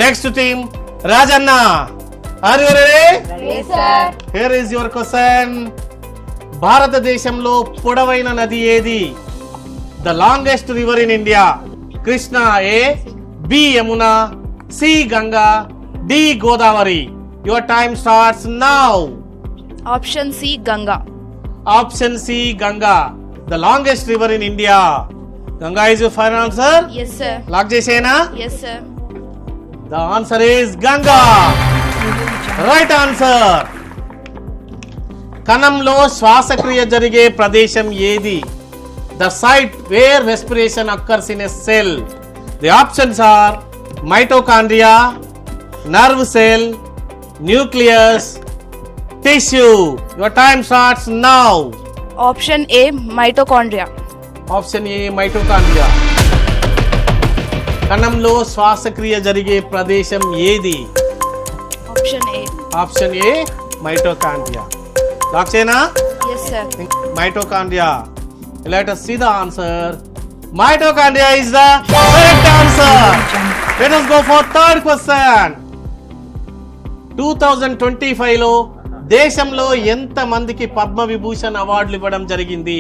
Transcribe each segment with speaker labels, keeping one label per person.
Speaker 1: Next team, Rajanna. Are you ready?
Speaker 2: Yes, sir.
Speaker 1: Here is your question. భారతదేశంలో పొడవైన నది ఏది? The longest river in India. Krishna A, B Yamuna, C Ganga, D Godavari. Your time starts now.
Speaker 2: Option C, Ganga.
Speaker 1: Option C, Ganga. The longest river in India. Ganga is your final answer?
Speaker 2: Yes, sir.
Speaker 1: Lock chesena?
Speaker 2: Yes, sir.
Speaker 1: The answer is Ganga. Right answer. కణంలో శ్వాసక్రియ జరిగే ప్రదేశం ఏది? The site where respiration occurs in a cell. The options are mitochondria, nerve cell, nucleus, tissue. Your time starts now.
Speaker 2: Option A, mitochondria.
Speaker 1: Option A, mitochondria. కణంలో శ్వాసక్రియ జరిగే ప్రదేశం ఏది?
Speaker 2: Option A.
Speaker 1: Option A, mitochondria. Lock chena?
Speaker 2: Yes, sir.
Speaker 1: Mitochondria. Let us see the answer. Mitochondria is the correct answer. Let us go for third question. 2025 లో దేశంలో ఎంత మందికి పద్మ విభూషణ్ అవార్డులు ఇవ్వడం జరిగింది?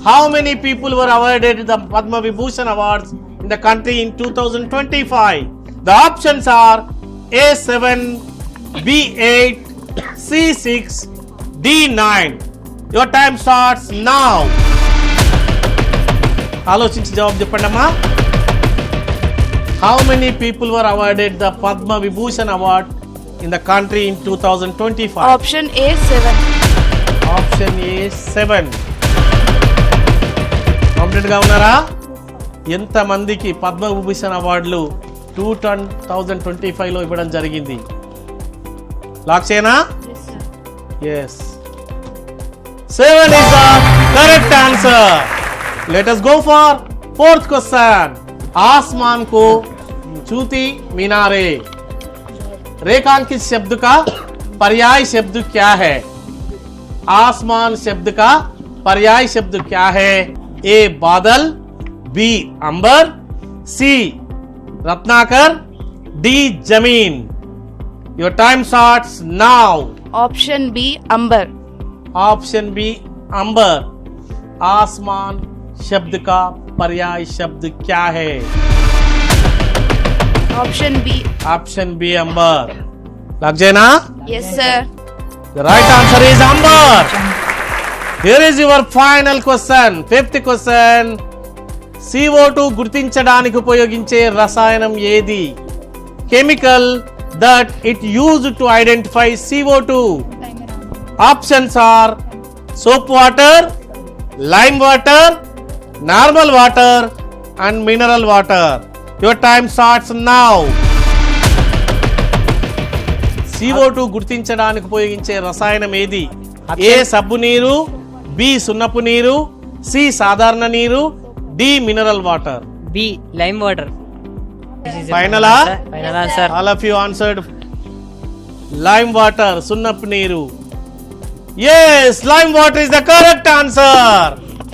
Speaker 1: How many people were awarded the Padma Vibhushan awards in the country in 2025? The options are A7, B8, C6, D9. Your time starts now. ఆలోచించి జవాబు చెప్పండి అమ్మా. How many people were awarded the Padma Vibhushan award in the country in 2025?
Speaker 2: Option A, 7.
Speaker 1: Option A, 7. Complete గా ఉన్నారా? ఎంత మందికి పద్మ విభూషణ్ అవార్డులు 2025 లో ఇవ్వడం జరిగింది? లాక్ చేయనా?
Speaker 2: Yes, sir.
Speaker 1: Yes. 7 is the correct answer. Let us go for fourth question. आसमान को चूती मीनारे रेखांकित शब्द का पर्याय शब्द क्या है? आसमान शब्द का पर्याय शब्द क्या है? ए बादल, बी अंबर, सी रत्नाकर, डी जमीन. Your time starts now.
Speaker 2: Option B, Amber.
Speaker 1: Option B, अंबर. आसमान शब्द का पर्याय शब्द क्या है?
Speaker 2: Option B.
Speaker 1: Option B, अंबर. लग जाए ना?
Speaker 2: Yes, sir.
Speaker 1: The right answer is amber. Here is your final question. Fifth question. CO2 గుర్తించడానికి ఉపయోగించే రసాయనం ఏది? Chemical that it used to identify CO2. Options are soap water, lime water, normal water and mineral water. Your time starts now. CO2 గుర్తించడానికి ఉపయోగించే రసాయనం ఏది? ఏ సబ్బు నీరు, బి సున్నపు నీరు, సి సాధారణ నీరు, D mineral water.
Speaker 3: B, lime water.
Speaker 1: Final
Speaker 3: answer.
Speaker 1: All of you answered lime water, సున్నపు నీరు. Yes, lime water is the correct answer.